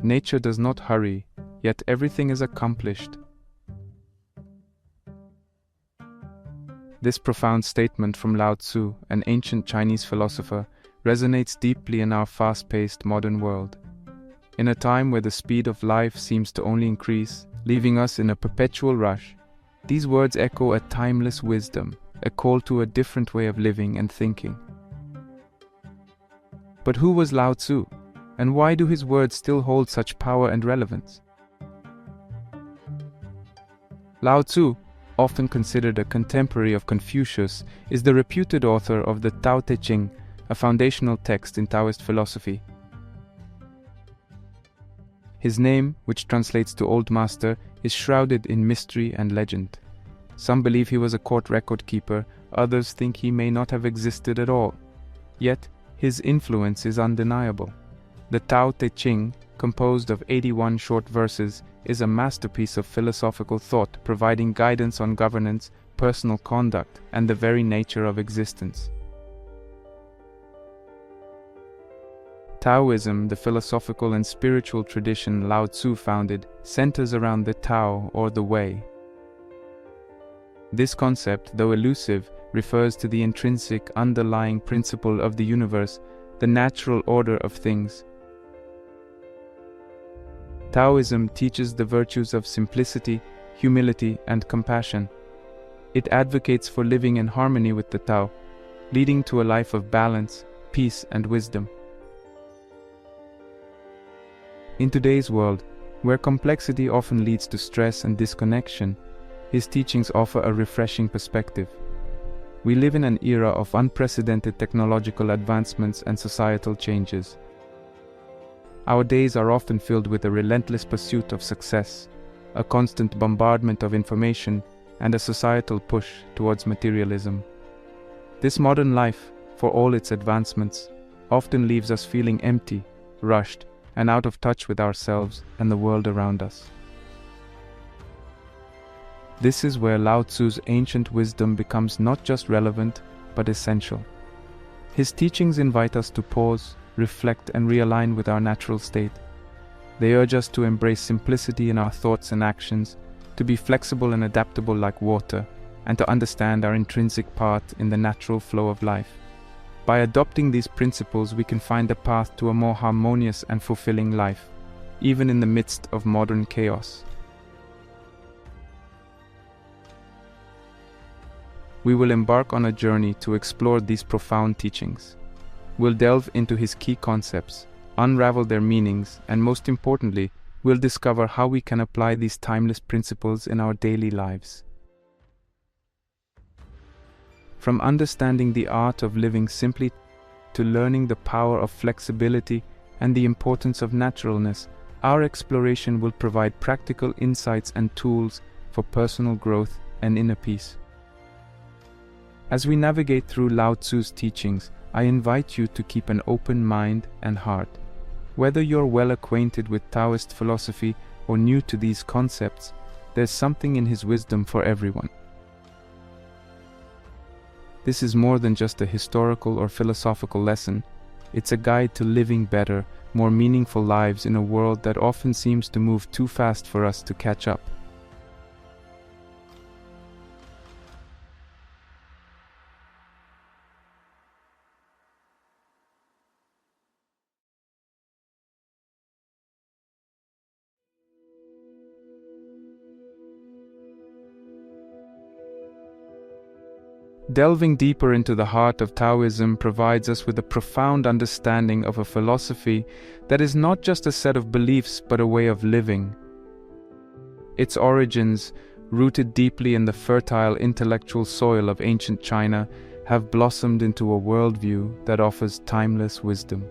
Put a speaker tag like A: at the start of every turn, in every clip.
A: nature does not hurry, yet everything is accomplished. This profound statement from Lao Tzu, an ancient Chinese philosopher, resonates deeply in our fast-paced modern world. In a time where the speed of life seems to only increase, leaving us in a perpetual rush, these words echo a timeless wisdom, a call to a different way of living and thinking. But who was Lao Tzu, and why do his words still hold such power and relevance? Lao Tzu, often considered a contemporary of Confucius, is the reputed author of the Tao Te Ching, a foundational text in Taoist philosophy. His name, which translates to Old Master, is shrouded in mystery and legend. Some believe he was a court record keeper, others think he may not have existed at all. Yet, his influence is undeniable. The Tao Te Ching, composed of 81 short verses, is a masterpiece of philosophical thought, providing guidance on governance, personal conduct, and the very nature of existence. Taoism, the philosophical and spiritual tradition Lao Tzu founded, centers around the Tao, or the Way. This concept, though elusive, refers to the intrinsic underlying principle of the universe, the natural order of things. Taoism teaches the virtues of simplicity, humility, and compassion. It advocates for living in harmony with the Tao, leading to a life of balance, peace, and wisdom. In today's world, where complexity often leads to stress and disconnection, his teachings offer a refreshing perspective. We live in an era of unprecedented technological advancements and societal changes. Our days are often filled with a relentless pursuit of success, a constant bombardment of information, and a societal push towards materialism. This modern life, for all its advancements, often leaves us feeling empty, rushed, and out of touch with ourselves and the world around us. This is where Lao Tzu's ancient wisdom becomes not just relevant, but essential. His teachings invite us to pause, reflect, and realign with our natural state. They urge us to embrace simplicity in our thoughts and actions, to be flexible and adaptable like water, and to understand our intrinsic part in the natural flow of life. By adopting these principles, we can find a path to a more harmonious and fulfilling life, even in the midst of modern chaos. We will embark on a journey to explore these profound teachings. We'll delve into his key concepts, unravel their meanings, and most importantly, we'll discover how we can apply these timeless principles in our daily lives. From understanding the art of living simply to learning the power of flexibility and the importance of naturalness, our exploration will provide practical insights and tools for personal growth and inner peace. As we navigate through Lao Tzu's teachings, I invite you to keep an open mind and heart. Whether you're well acquainted with Taoist philosophy or new to these concepts, there's something in his wisdom for everyone. This is more than just a historical or philosophical lesson. It's a guide to living better, more meaningful lives in a world that often seems to move too fast for us to catch up. Delving deeper into the heart of Taoism provides us with a profound understanding of a philosophy that is not just a set of beliefs but a way of living. Its origins, rooted deeply in the fertile intellectual soil of ancient China, have blossomed into a worldview that offers timeless wisdom.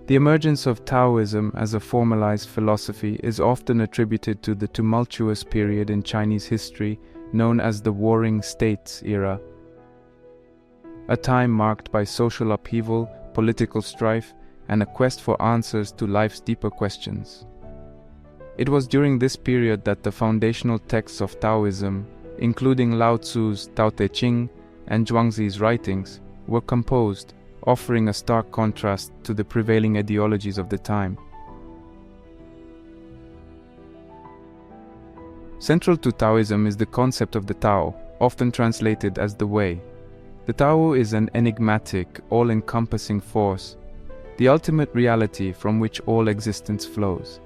A: The emergence of Taoism as a formalized philosophy is often attributed to the tumultuous period in Chinese history known as the Warring States era, a time marked by social upheaval, political strife, and a quest for answers to life's deeper questions. It was during this period that the foundational texts of Taoism, including Lao Tzu's Tao Te Ching and Zhuangzi's writings, were composed, offering a stark contrast to the prevailing ideologies of the time. Central to Taoism is the concept of the Tao, often translated as the Way. The Tao is an enigmatic, all-encompassing force, the ultimate reality from which all existence flows.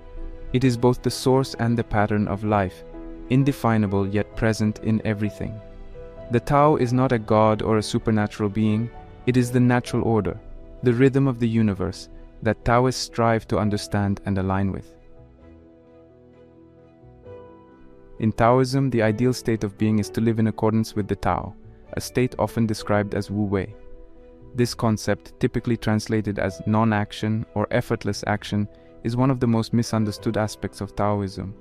A: It is both the source and the pattern of life, indefinable yet present in everything. The Tao is not a god or a supernatural being, it is the natural order, the rhythm of the universe that Taoists strive to understand and align with. In Taoism, the ideal state of being is to live in accordance with the Tao, a state often described as Wu Wei. This concept, typically translated as non-action or effortless action, is one of the most misunderstood aspects of Taoism.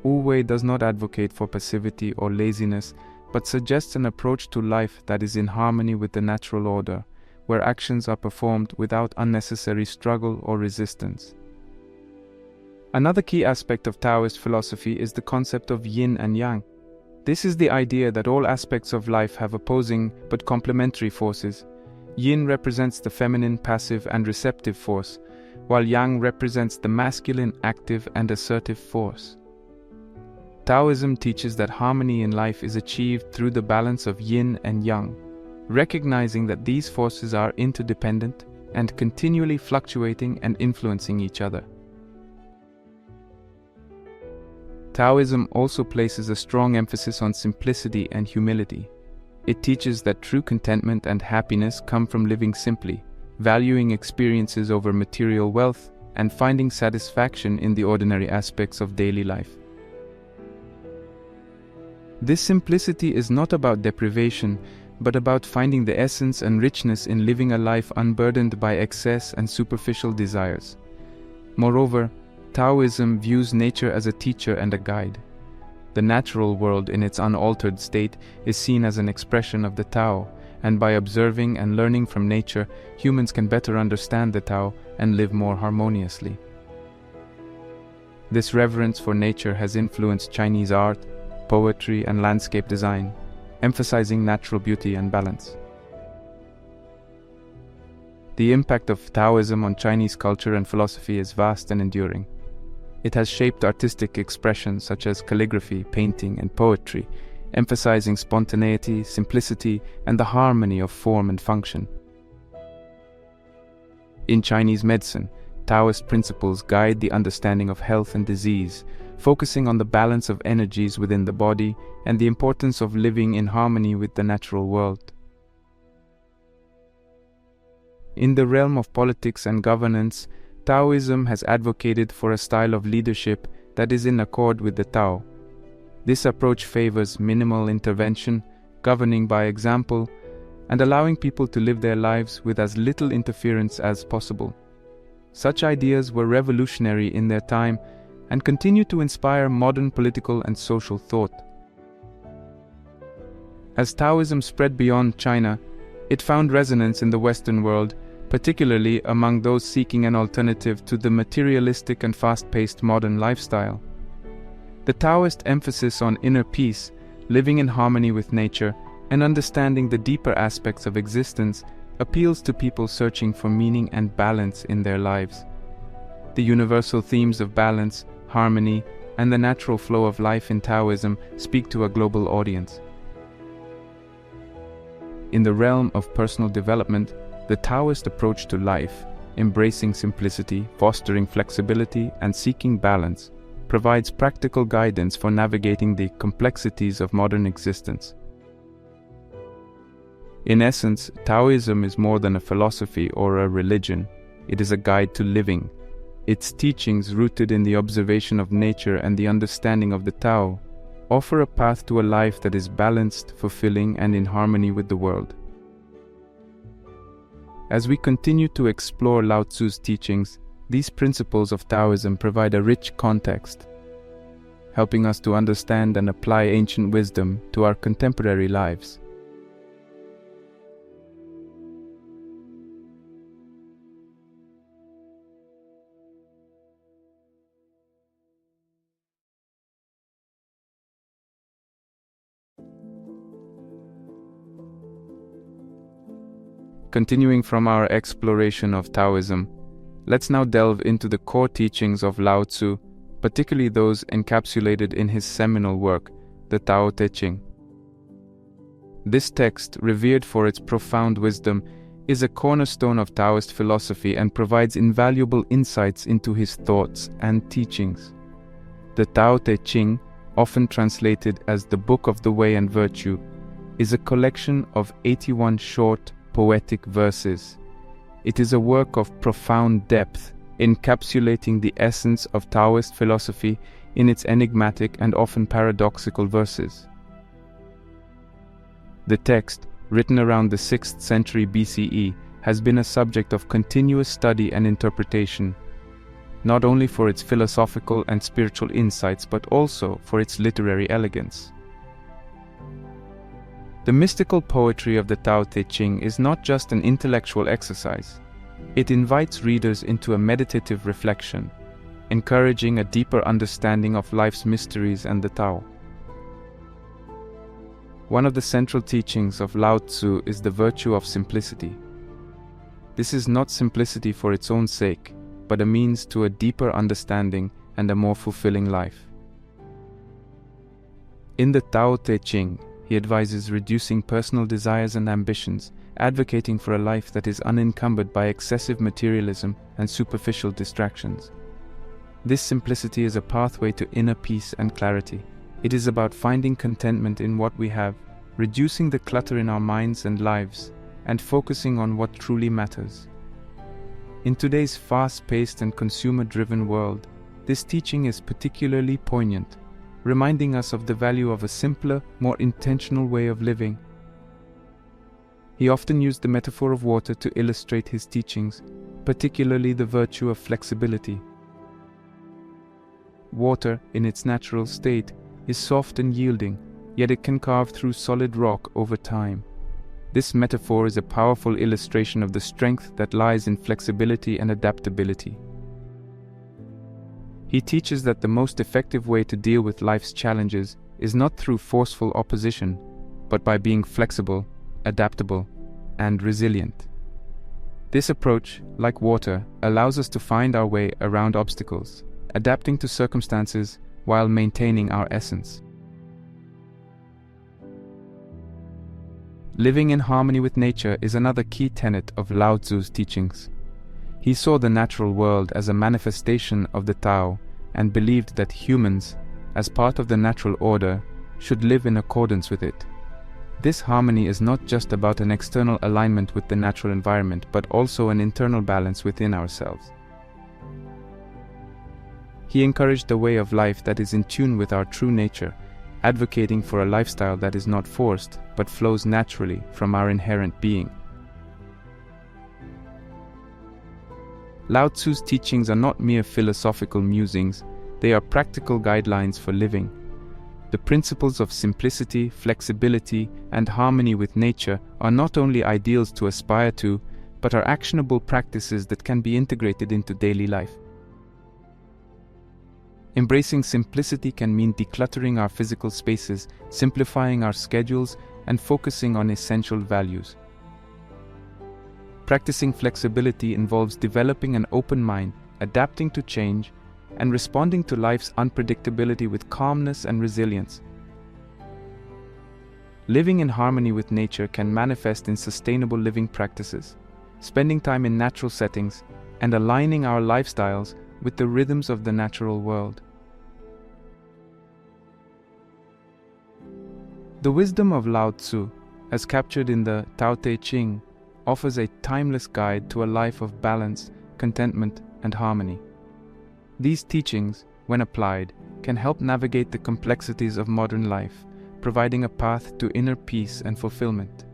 A: Wu Wei does not advocate for passivity or laziness, but suggests an approach to life that is in harmony with the natural order, where actions are performed without unnecessary struggle or resistance. Another key aspect of Taoist philosophy is the concept of yin and yang. This is the idea that all aspects of life have opposing but complementary forces. Yin represents the feminine, passive and receptive force, while yang represents the masculine, active and assertive force. Taoism teaches that harmony in life is achieved through the balance of yin and yang, recognizing that these forces are interdependent and continually fluctuating and influencing each other. Taoism also places a strong emphasis on simplicity and humility. It teaches that true contentment and happiness come from living simply, valuing experiences over material wealth, and finding satisfaction in the ordinary aspects of daily life. This simplicity is not about deprivation, but about finding the essence and richness in living a life unburdened by excess and superficial desires. Moreover, Taoism views nature as a teacher and a guide. The natural world in its unaltered state is seen as an expression of the Tao, and by observing and learning from nature, humans can better understand the Tao and live more harmoniously. This reverence for nature has influenced Chinese art, poetry and landscape design, emphasizing natural beauty and balance. The impact of Taoism on Chinese culture and philosophy is vast and enduring. It has shaped artistic expression such as calligraphy, painting, and poetry, emphasizing spontaneity, simplicity, and the harmony of form and function. In Chinese medicine, Taoist principles guide the understanding of health and disease, focusing on the balance of energies within the body and the importance of living in harmony with the natural world. In the realm of politics and governance, Taoism has advocated for a style of leadership that is in accord with the Tao. This approach favors minimal intervention, governing by example, and allowing people to live their lives with as little interference as possible. Such ideas were revolutionary in their time and continue to inspire modern political and social thought. As Taoism spread beyond China, it found resonance in the Western world, particularly among those seeking an alternative to the materialistic and fast-paced modern lifestyle. The Taoist emphasis on inner peace, living in harmony with nature, and understanding the deeper aspects of existence appeals to people searching for meaning and balance in their lives. The universal themes of balance, harmony, and the natural flow of life in Taoism speak to a global audience. In the realm of personal development, the Taoist approach to life, embracing simplicity, fostering flexibility, and seeking balance, provides practical guidance for navigating the complexities of modern existence. In essence, Taoism is more than a philosophy or a religion. It is a guide to living. Its teachings, rooted in the observation of nature and the understanding of the Tao, offer a path to a life that is balanced, fulfilling, and in harmony with the world. As we continue to explore Lao Tzu's teachings, these principles of Taoism provide a rich context, helping us to understand and apply ancient wisdom to our contemporary lives. Continuing from our exploration of Taoism, let's now delve into the core teachings of Lao Tzu, particularly those encapsulated in his seminal work, the Tao Te Ching. This text, revered for its profound wisdom, is a cornerstone of Taoist philosophy and provides invaluable insights into his thoughts and teachings. The Tao Te Ching, often translated as the Book of the Way and Virtue, is a collection of 81 short, poetic verses. It is a work of profound depth, encapsulating the essence of Taoist philosophy in its enigmatic and often paradoxical verses. The text, written around the 6th century BCE, has been a subject of continuous study and interpretation, not only for its philosophical and spiritual insights but also for its literary elegance. The mystical poetry of the Tao Te Ching is not just an intellectual exercise. It invites readers into a meditative reflection, encouraging a deeper understanding of life's mysteries and the Tao. One of the central teachings of Lao Tzu is the virtue of simplicity. This is not simplicity for its own sake, but a means to a deeper understanding and a more fulfilling life. In the Tao Te Ching, he advises reducing personal desires and ambitions, advocating for a life that is unencumbered by excessive materialism and superficial distractions. This simplicity is a pathway to inner peace and clarity. It is about finding contentment in what we have, reducing the clutter in our minds and lives, and focusing on what truly matters. In today's fast-paced and consumer-driven world, this teaching is particularly poignant, reminding us of the value of a simpler, more intentional way of living. He often used the metaphor of water to illustrate his teachings, particularly the virtue of flexibility. Water, in its natural state, is soft and yielding, yet it can carve through solid rock over time. This metaphor is a powerful illustration of the strength that lies in flexibility and adaptability. He teaches that the most effective way to deal with life's challenges is not through forceful opposition, but by being flexible, adaptable, and resilient. This approach, like water, allows us to find our way around obstacles, adapting to circumstances while maintaining our essence. Living in harmony with nature is another key tenet of Lao Tzu's teachings. He saw the natural world as a manifestation of the Tao and believed that humans, as part of the natural order, should live in accordance with it. This harmony is not just about an external alignment with the natural environment, but also an internal balance within ourselves. He encouraged a way of life that is in tune with our true nature, advocating for a lifestyle that is not forced, but flows naturally from our inherent being. Lao Tzu's teachings are not mere philosophical musings, they are practical guidelines for living. The principles of simplicity, flexibility, and harmony with nature are not only ideals to aspire to, but are actionable practices that can be integrated into daily life. Embracing simplicity can mean decluttering our physical spaces, simplifying our schedules, and focusing on essential values. Practicing flexibility involves developing an open mind, adapting to change, and responding to life's unpredictability with calmness and resilience. Living in harmony with nature can manifest in sustainable living practices, spending time in natural settings, and aligning our lifestyles with the rhythms of the natural world. The wisdom of Lao Tzu, as captured in the Tao Te Ching, offers a timeless guide to a life of balance, contentment, and harmony. These teachings, when applied, can help navigate the complexities of modern life, providing a path to inner peace and fulfillment.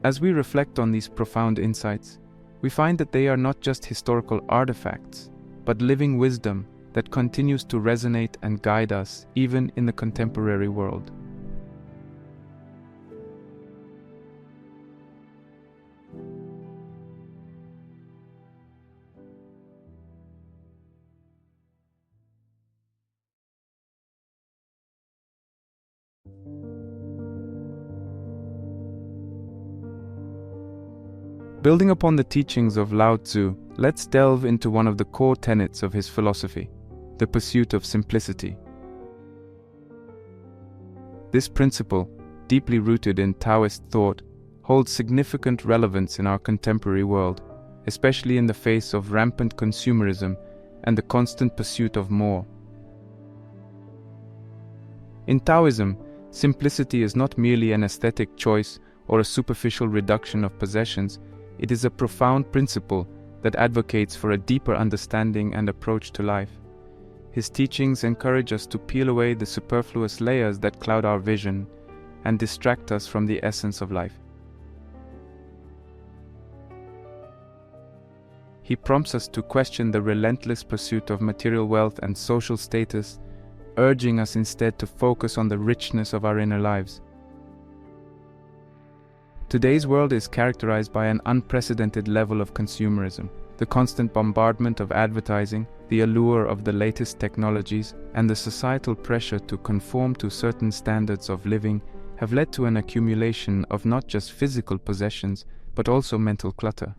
A: As we reflect on these profound insights, we find that they are not just historical artifacts, but living wisdom that continues to resonate and guide us even in the contemporary world. Building upon the teachings of Lao Tzu, let's delve into one of the core tenets of his philosophy, the pursuit of simplicity. This principle, deeply rooted in Taoist thought, holds significant relevance in our contemporary world, especially in the face of rampant consumerism and the constant pursuit of more. In Taoism, simplicity is not merely an aesthetic choice or a superficial reduction of possessions. It is a profound principle that advocates for a deeper understanding and approach to life. His teachings encourage us to peel away the superfluous layers that cloud our vision and distract us from the essence of life. He prompts us to question the relentless pursuit of material wealth and social status, urging us instead to focus on the richness of our inner lives. Today's world is characterized by an unprecedented level of consumerism. The constant bombardment of advertising, the allure of the latest technologies, and the societal pressure to conform to certain standards of living have led to an accumulation of not just physical possessions, but also mental clutter.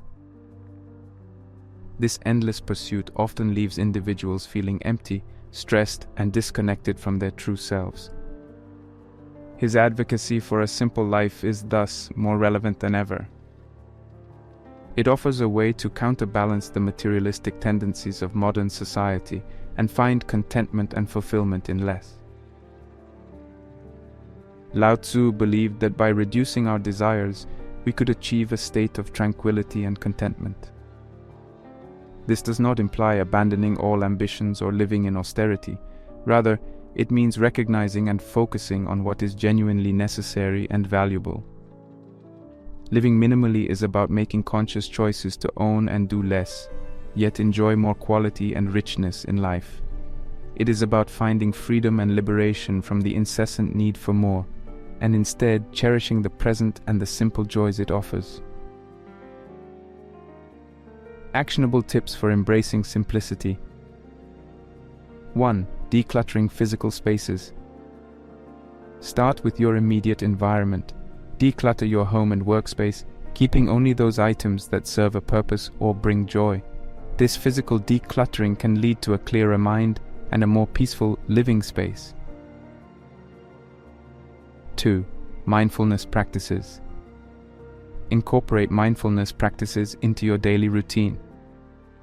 A: This endless pursuit often leaves individuals feeling empty, stressed, and disconnected from their true selves. His advocacy for a simple life is thus more relevant than ever. It offers a way to counterbalance the materialistic tendencies of modern society and find contentment and fulfillment in less. Lao Tzu believed that by reducing our desires, we could achieve a state of tranquility and contentment. This does not imply abandoning all ambitions or living in austerity. Rather, it means recognizing and focusing on what is genuinely necessary and valuable. Living minimally is about making conscious choices to own and do less, yet enjoy more quality and richness in life. It is about finding freedom and liberation from the incessant need for more, and instead cherishing the present and the simple joys it offers. Actionable tips for embracing simplicity. 1. Decluttering physical spaces. Start with your immediate environment. Declutter your home and workspace, keeping only those items that serve a purpose or bring joy. This physical decluttering can lead to a clearer mind and a more peaceful living space. 2. Mindfulness practices. Incorporate mindfulness practices into your daily routine.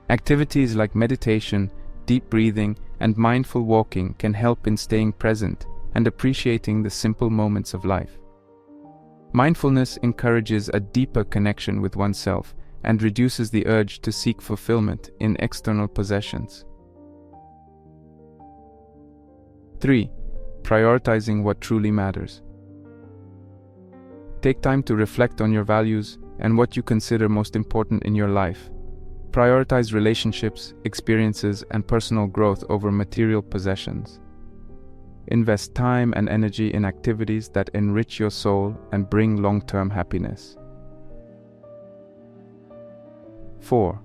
A: Activities like meditation, deep breathing, and mindful walking can help in staying present and appreciating the simple moments of life. Mindfulness encourages a deeper connection with oneself and reduces the urge to seek fulfillment in external possessions. 3. Prioritizing what truly matters. Take time to reflect on your values and what you consider most important in your life. Prioritize relationships, experiences, and personal growth over material possessions. Invest time and energy in activities that enrich your soul and bring long-term happiness. 4.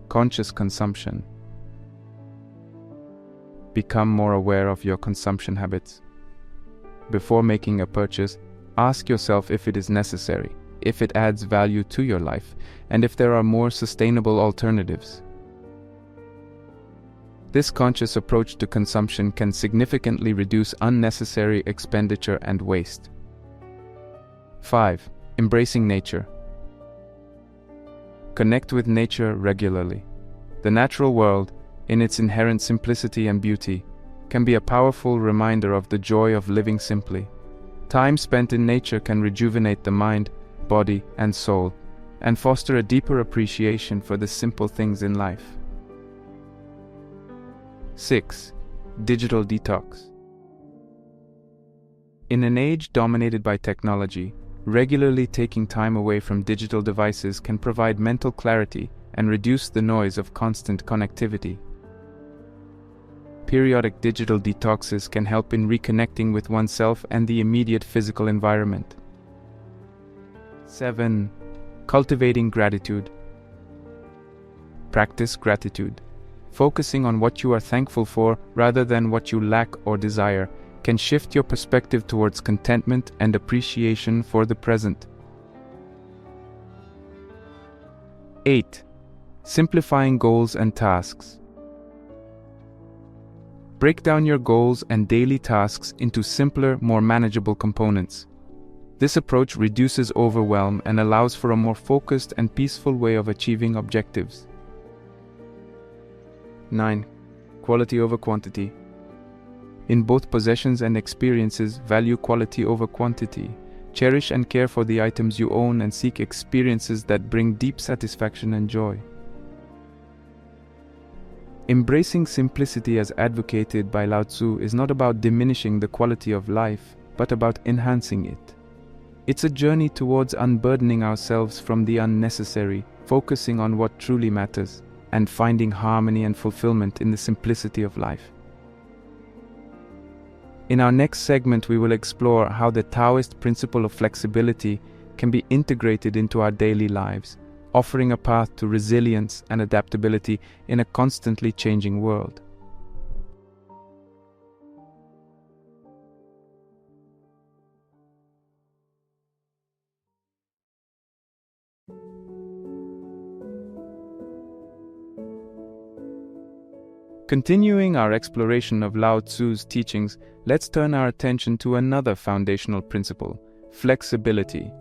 A: Conscious consumption. Become more aware of your consumption habits. Before making a purchase, ask yourself if it is necessary, if it adds value to your life, and if there are more sustainable alternatives. This conscious approach to consumption can significantly reduce unnecessary expenditure and waste. 5. Embracing nature. Connect with nature regularly. The natural world, in its inherent simplicity and beauty, can be a powerful reminder of the joy of living simply. Time spent in nature can rejuvenate the mind, body, and soul, and foster a deeper appreciation for the simple things in life. 6. Digital detox. In an age dominated by technology, regularly taking time away from digital devices can provide mental clarity and reduce the noise of constant connectivity. Periodic digital detoxes can help in reconnecting with oneself and the immediate physical environment. 7. Cultivating gratitude. Practice gratitude. Focusing on what you are thankful for rather than what you lack or desire can shift your perspective towards contentment and appreciation for the present. 8. Simplifying goals and tasks. Break down your goals and daily tasks into simpler, more manageable components. This approach reduces overwhelm and allows for a more focused and peaceful way of achieving objectives. 9. Quality over quantity. In both possessions and experiences, value quality over quantity. Cherish and care for the items you own and seek experiences that bring deep satisfaction and joy. Embracing simplicity as advocated by Lao Tzu is not about diminishing the quality of life, but about enhancing it. It's a journey towards unburdening ourselves from the unnecessary, focusing on what truly matters, and finding harmony and fulfillment in the simplicity of life. In our next segment, we will explore how the Taoist principle of flexibility can be integrated into our daily lives, offering a path to resilience and adaptability in a constantly changing world. Continuing our exploration of Lao Tzu's teachings, let's turn our attention to another foundational principle: flexibility.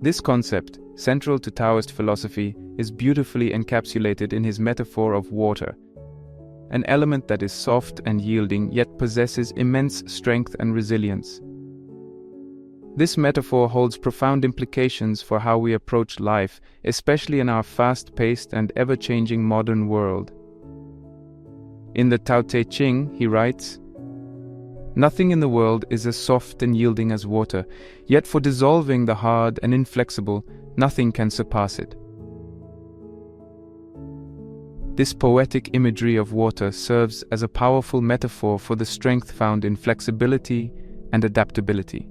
A: This concept, central to Taoist philosophy, is beautifully encapsulated in his metaphor of water, an element that is soft and yielding yet possesses immense strength and resilience. This metaphor holds profound implications for how we approach life, especially in our fast-paced and ever-changing modern world. In the Tao Te Ching, he writes, "Nothing in the world is as soft and yielding as water, yet for dissolving the hard and inflexible, nothing can surpass it." This poetic imagery of water serves as a powerful metaphor for the strength found in flexibility and adaptability.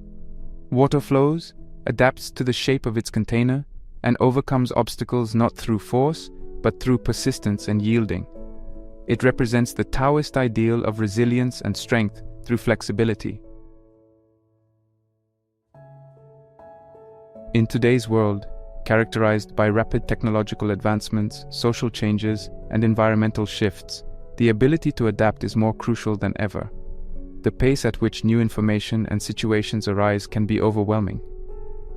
A: Water flows, adapts to the shape of its container, and overcomes obstacles not through force, but through persistence and yielding. It represents the Taoist ideal of resilience and strength through flexibility. In today's world, characterized by rapid technological advancements, social changes, and environmental shifts, the ability to adapt is more crucial than ever. The pace at which new information and situations arise can be overwhelming,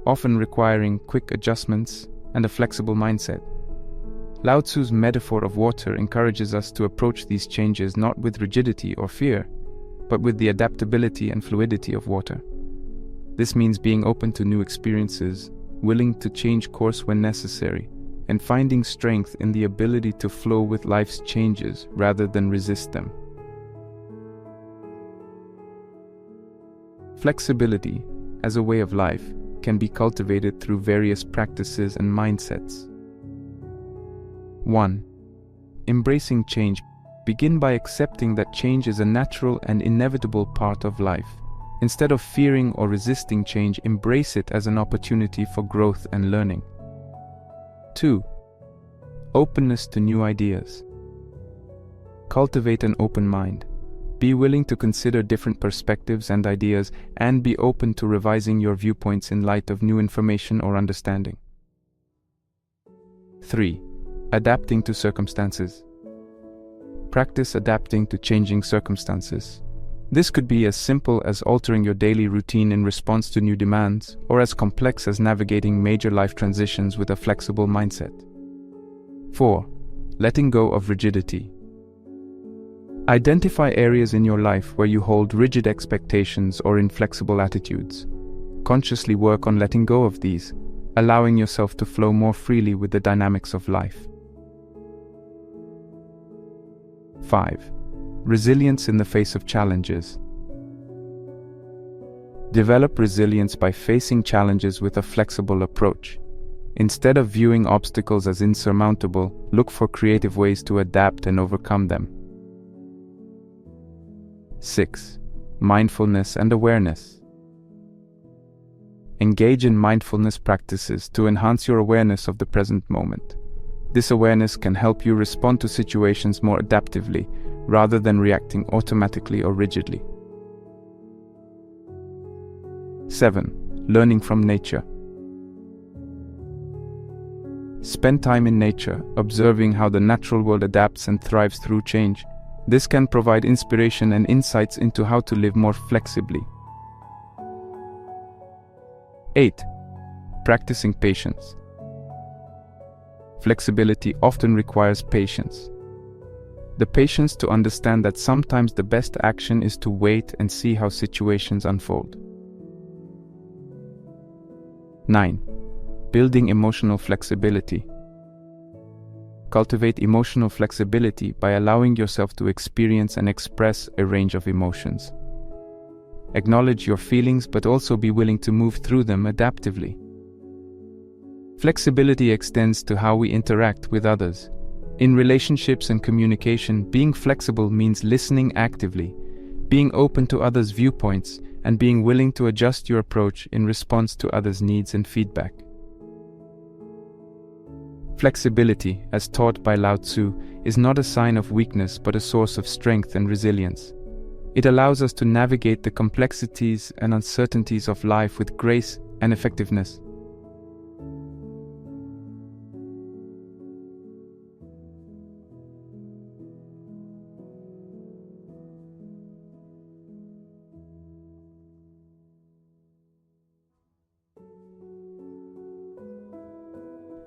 A: often requiring quick adjustments and a flexible mindset. Lao Tzu's metaphor of water encourages us to approach these changes not with rigidity or fear, but with the adaptability and fluidity of water. This means being open to new experiences, willing to change course when necessary, and finding strength in the ability to flow with life's changes rather than resist them. Flexibility, as a way of life, can be cultivated through various practices and mindsets. 1. Embracing change. Begin by accepting that change is a natural and inevitable part of life. Instead of fearing or resisting change, embrace it as an opportunity for growth and learning. 2. Openness to new ideas. Cultivate an open mind. Be willing to consider different perspectives and ideas, and be open to revising your viewpoints in light of new information or understanding. 3. Adapting to circumstances. Practice adapting to changing circumstances. This could be as simple as altering your daily routine in response to new demands, or as complex as navigating major life transitions with a flexible mindset. 4. Letting go of rigidity. Identify areas in your life where you hold rigid expectations or inflexible attitudes. Consciously work on letting go of these, allowing yourself to flow more freely with the dynamics of life. 5. Resilience in the face of challenges. Develop resilience by facing challenges with a flexible approach. Instead of viewing obstacles as insurmountable, look for creative ways to adapt and overcome them. 6. Mindfulness and awareness. Engage in mindfulness practices to enhance your awareness of the present moment. This awareness can help you respond to situations more adaptively, rather than reacting automatically or rigidly. 7. Learning from nature. Spend time in nature, observing how the natural world adapts and thrives through change. This can provide inspiration and insights into how to live more flexibly. 8. Practicing patience. Flexibility often requires patience. The patience to understand that sometimes the best action is to wait and see how situations unfold. 9. Building emotional flexibility. Cultivate emotional flexibility by allowing yourself to experience and express a range of emotions. Acknowledge your feelings, but also be willing to move through them adaptively. Flexibility extends to how we interact with others. In relationships and communication, being flexible means listening actively, being open to others' viewpoints, and being willing to adjust your approach in response to others' needs and feedback. Flexibility, as taught by Lao Tzu, is not a sign of weakness but a source of strength and resilience. It allows us to navigate the complexities and uncertainties of life with grace and effectiveness.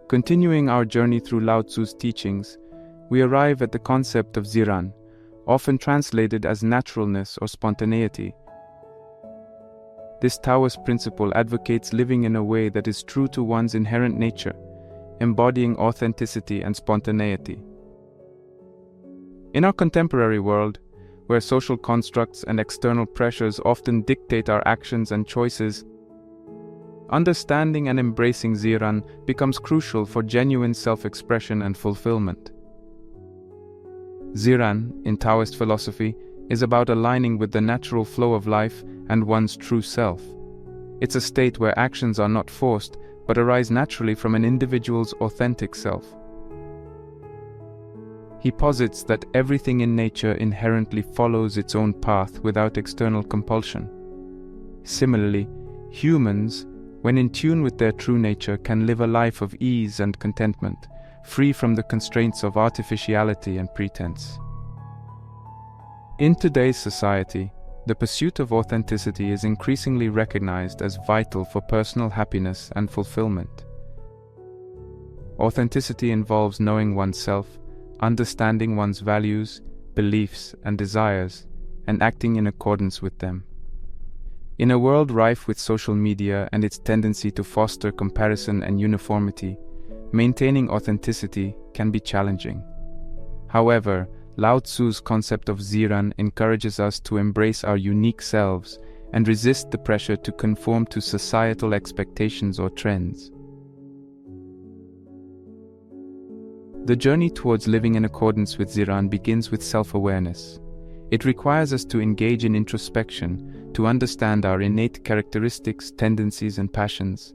A: Continuing our journey through Lao Tzu's teachings, we arrive at the concept of ziran, often translated as naturalness or spontaneity. This Taoist principle advocates living in a way that is true to one's inherent nature, embodying authenticity and spontaneity. In our contemporary world, where social constructs and external pressures often dictate our actions and choices, understanding and embracing ziran becomes crucial for genuine self-expression and fulfillment. Ziran, in Taoist philosophy, is about aligning with the natural flow of life and one's true self. It's a state where actions are not forced, but arise naturally from an individual's authentic self. He posits that everything in nature inherently follows its own path without external compulsion. Similarly, humans, when in tune with their true nature, can live a life of ease and contentment, free from the constraints of artificiality and pretense. In today's society, the pursuit of authenticity is increasingly recognized as vital for personal happiness and fulfillment. Authenticity involves knowing oneself, understanding one's values, beliefs, and desires, and acting in accordance with them. In a world rife with social media and its tendency to foster comparison and uniformity, maintaining authenticity can be challenging. However, Lao Tzu's concept of ziran encourages us to embrace our unique selves and resist the pressure to conform to societal expectations or trends. The journey towards living in accordance with ziran begins with self-awareness. It requires us to engage in introspection, to understand our innate characteristics, tendencies, and passions.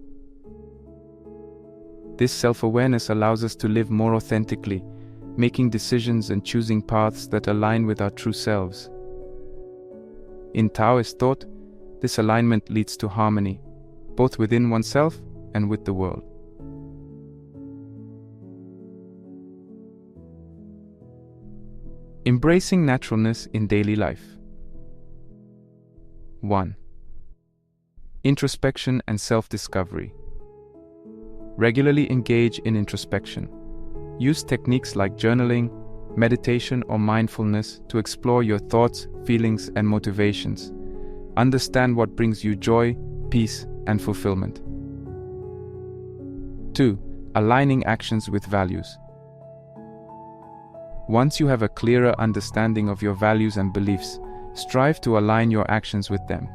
A: This self-awareness allows us to live more authentically, making decisions and choosing paths that align with our true selves. In Taoist thought, this alignment leads to harmony, both within oneself and with the world. Embracing naturalness in daily life. 1. Introspection and self-discovery. Regularly engage in introspection. Use techniques like journaling, meditation, or mindfulness to explore your thoughts, feelings, and motivations. Understand what brings you joy, peace, and fulfillment. 2. Aligning actions with values. Once you have a clearer understanding of your values and beliefs, strive to align your actions with them.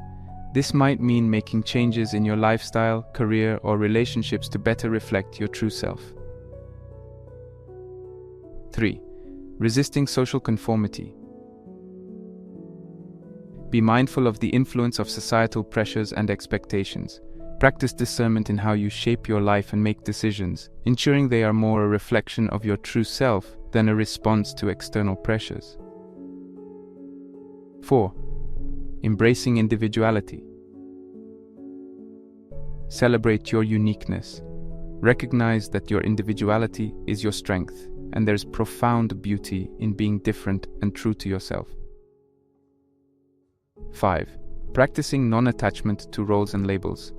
A: This might mean making changes in your lifestyle, career, or relationships to better reflect your true self. 3. Resisting social conformity. Be mindful of the influence of societal pressures and expectations. Practice discernment in how you shape your life and make decisions, ensuring they are more a reflection of your true self than a response to external pressures. 4. Embracing individuality. Celebrate your uniqueness. Recognize that your individuality is your strength, and there's profound beauty in being different and true to yourself. 5. Practicing non-attachment to roles and labels.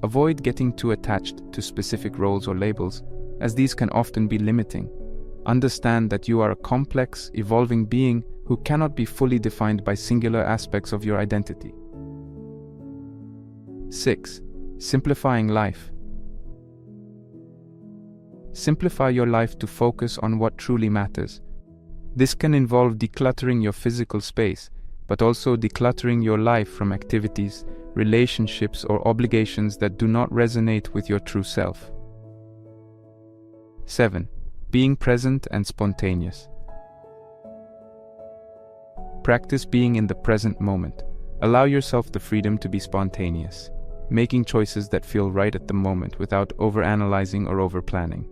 A: Avoid getting too attached to specific roles or labels, as these can often be limiting. Understand that you are a complex, evolving being who cannot be fully defined by singular aspects of your identity. 6. Simplifying life. Simplify your life to focus on what truly matters. This can involve decluttering your physical space, but also decluttering your life from activities, relationships, or obligations that do not resonate with your true self. 7. Being present and spontaneous. Practice being in the present moment. Allow yourself the freedom to be spontaneous, making choices that feel right at the moment without overanalyzing or overplanning.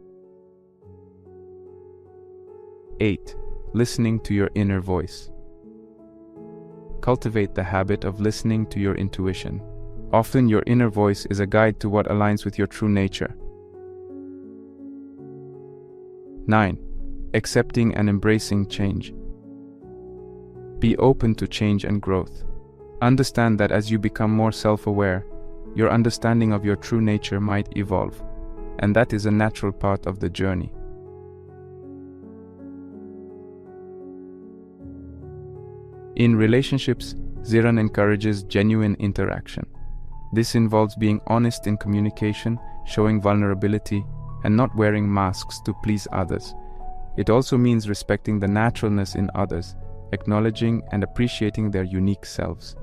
A: 8. Listening to your inner voice. Cultivate the habit of listening to your intuition. Often your inner voice is a guide to what aligns with your true nature. 9. Accepting and embracing change. Be open to change and growth. Understand that as you become more self-aware, your understanding of your true nature might evolve, and that is a natural part of the journey. In relationships, Ziran encourages genuine interaction. This involves being honest in communication, showing vulnerability, and not wearing masks to please others. It also means respecting the naturalness in others, acknowledging and appreciating their unique selves.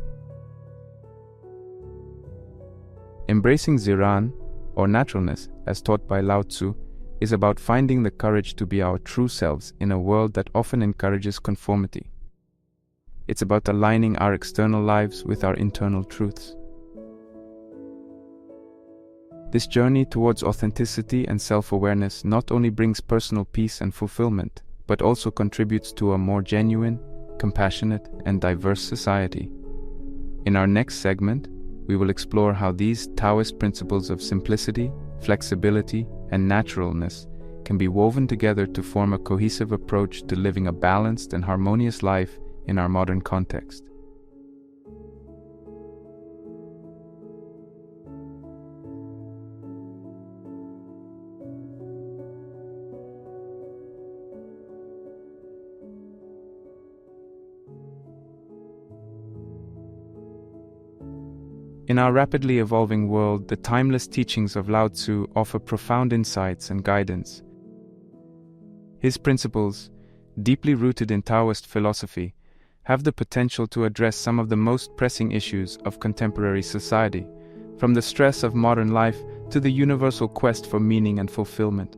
A: Embracing Ziran, or naturalness, as taught by Lao Tzu, is about finding the courage to be our true selves in a world that often encourages conformity. It's about aligning our external lives with our internal truths. This journey towards authenticity and self-awareness not only brings personal peace and fulfillment, but also contributes to a more genuine, compassionate, and diverse society. In our next segment, we will explore how these Taoist principles of simplicity, flexibility, and naturalness can be woven together to form a cohesive approach to living a balanced and harmonious life in our modern context. In our rapidly evolving world, the timeless teachings of Lao Tzu offer profound insights and guidance. His principles, deeply rooted in Taoist philosophy, have the potential to address some of the most pressing issues of contemporary society, from the stress of modern life to the universal quest for meaning and fulfillment.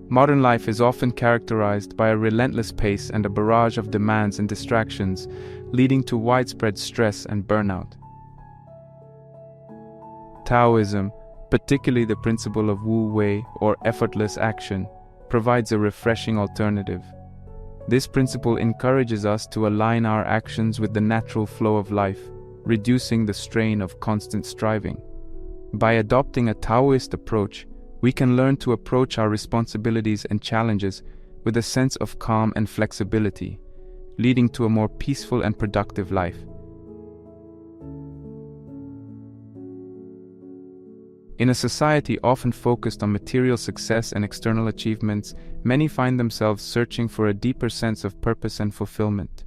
A: Modern life is often characterized by a relentless pace and a barrage of demands and distractions, leading to widespread stress and burnout. Taoism, particularly the principle of Wu Wei or effortless action, provides a refreshing alternative. This principle encourages us to align our actions with the natural flow of life, reducing the strain of constant striving. By adopting a Taoist approach, we can learn to approach our responsibilities and challenges with a sense of calm and flexibility, leading to a more peaceful and productive life. In a society often focused on material success and external achievements, many find themselves searching for a deeper sense of purpose and fulfillment.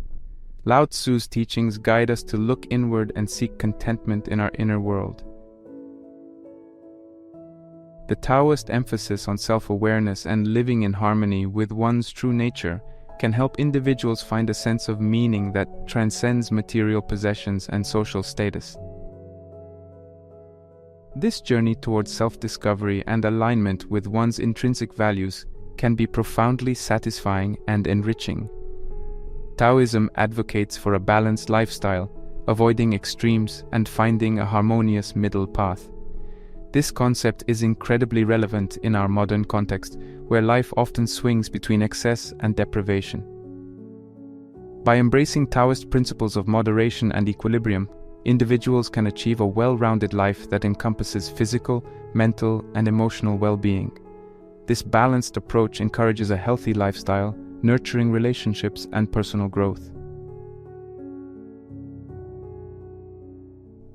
A: Lao Tzu's teachings guide us to look inward and seek contentment in our inner world. The Taoist emphasis on self-awareness and living in harmony with one's true nature can help individuals find a sense of meaning that transcends material possessions and social status. This journey towards self-discovery and alignment with one's intrinsic values can be profoundly satisfying and enriching. Taoism advocates for a balanced lifestyle, avoiding extremes and finding a harmonious middle path. This concept is incredibly relevant in our modern context, where life often swings between excess and deprivation. By embracing Taoist principles of moderation and equilibrium, individuals can achieve a well-rounded life that encompasses physical, mental, and emotional well-being. This balanced approach encourages a healthy lifestyle, nurturing relationships and personal growth.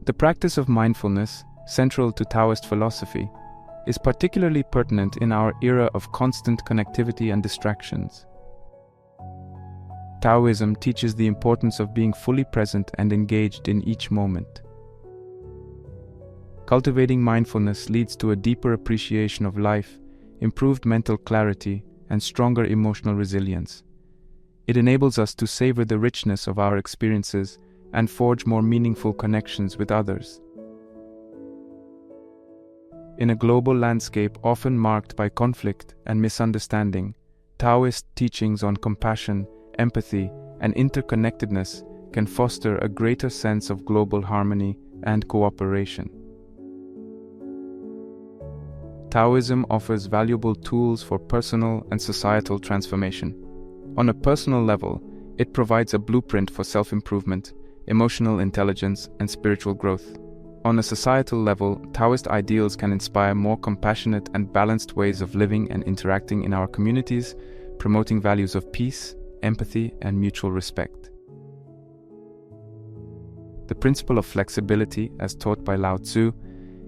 A: The practice of mindfulness, central to Taoist philosophy, is particularly pertinent in our era of constant connectivity and distractions. Taoism teaches the importance of being fully present and engaged in each moment. Cultivating mindfulness leads to a deeper appreciation of life, improved mental clarity, and stronger emotional resilience. It enables us to savor the richness of our experiences and forge more meaningful connections with others. In a global landscape often marked by conflict and misunderstanding, Taoist teachings on compassion, empathy, and interconnectedness can foster a greater sense of global harmony and cooperation. Taoism offers valuable tools for personal and societal transformation. On a personal level, it provides a blueprint for self-improvement, emotional intelligence, and spiritual growth. On a societal level, Taoist ideals can inspire more compassionate and balanced ways of living and interacting in our communities, promoting values of peace, empathy, and mutual respect. The principle of flexibility, as taught by Lao Tzu,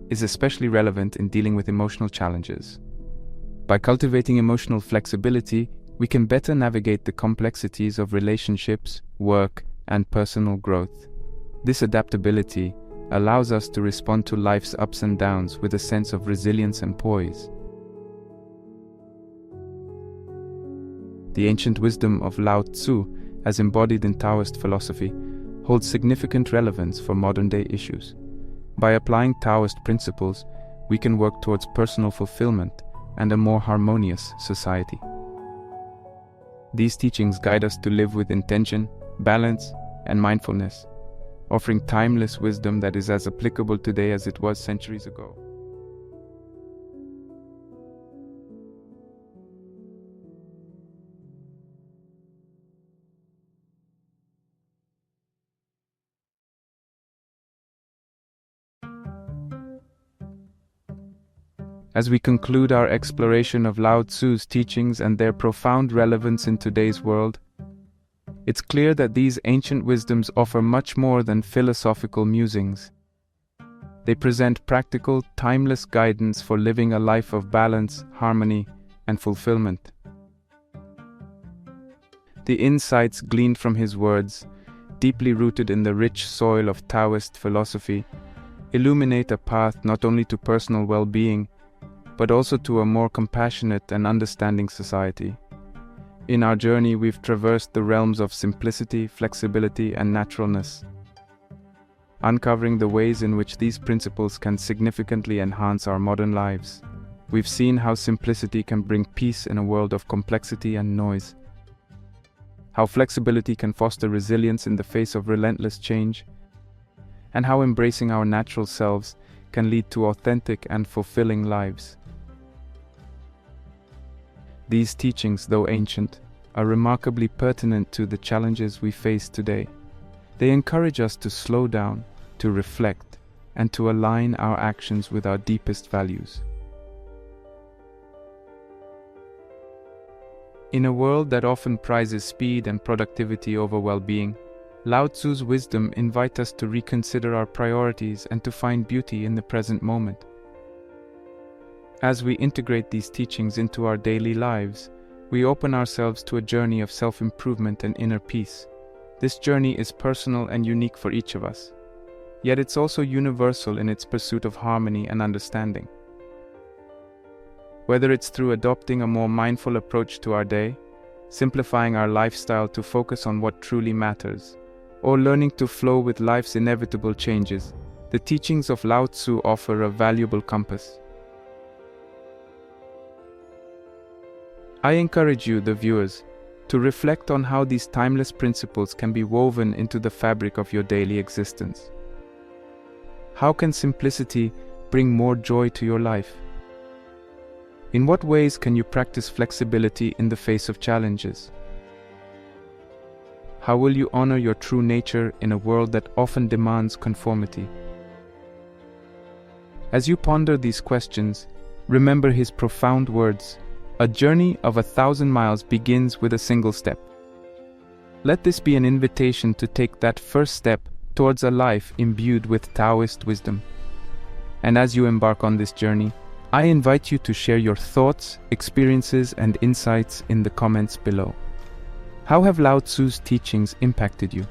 A: is especially relevant in dealing with emotional challenges. By cultivating emotional flexibility, we can better navigate the complexities of relationships, work, and personal growth. This adaptability allows us to respond to life's ups and downs with a sense of resilience and poise. The ancient wisdom of Lao Tzu, as embodied in Taoist philosophy, holds significant relevance for modern-day issues. By applying Taoist principles, we can work towards personal fulfillment and a more harmonious society. These teachings guide us to live with intention, balance, and mindfulness, offering timeless wisdom that is as applicable today as it was centuries ago. As we conclude our exploration of Lao Tzu's teachings and their profound relevance in today's world, it's clear that these ancient wisdoms offer much more than philosophical musings. They present practical, timeless guidance for living a life of balance, harmony, and fulfillment. The insights gleaned from his words, deeply rooted in the rich soil of Taoist philosophy, illuminate a path not only to personal well-being, but also to a more compassionate and understanding society. In our journey, we've traversed the realms of simplicity, flexibility, and naturalness, uncovering the ways in which these principles can significantly enhance our modern lives. We've seen how simplicity can bring peace in a world of complexity and noise, how flexibility can foster resilience in the face of relentless change, and how embracing our natural selves can lead to authentic and fulfilling lives. These teachings, though ancient, are remarkably pertinent to the challenges we face today. They encourage us to slow down, to reflect, and to align our actions with our deepest values. In a world that often prizes speed and productivity over well-being, Lao Tzu's wisdom invites us to reconsider our priorities and to find beauty in the present moment. As we integrate these teachings into our daily lives, we open ourselves to a journey of self-improvement and inner peace. This journey is personal and unique for each of us, yet it's also universal in its pursuit of harmony and understanding. Whether it's through adopting a more mindful approach to our day, simplifying our lifestyle to focus on what truly matters, or learning to flow with life's inevitable changes, the teachings of Lao Tzu offer a valuable compass. I encourage you, the viewers, to reflect on how these timeless principles can be woven into the fabric of your daily existence. How can simplicity bring more joy to your life? In what ways can you practice flexibility in the face of challenges? How will you honor your true nature in a world that often demands conformity? As you ponder these questions, remember his profound words: "A journey of 1,000 miles begins with a single step." Let this be an invitation to take that first step towards a life imbued with Taoist wisdom. And as you embark on this journey, I invite you to share your thoughts, experiences, and insights in the comments below. How have Lao Tzu's teachings impacted you?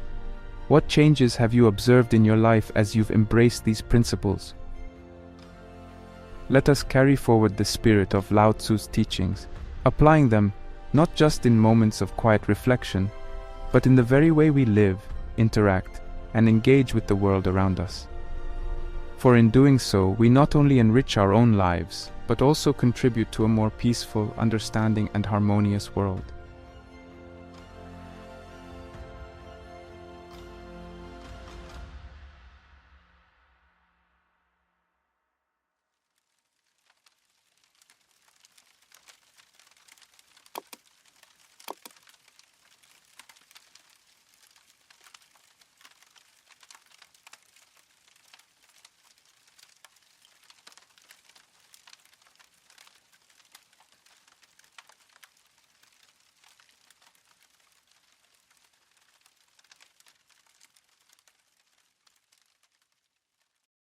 A: What changes have you observed in your life as you've embraced these principles? Let us carry forward the spirit of Lao Tzu's teachings, applying them not just in moments of quiet reflection, but in the very way we live, interact, and engage with the world around us. For in doing so, we not only enrich our own lives, but also contribute to a more peaceful, understanding, and harmonious world.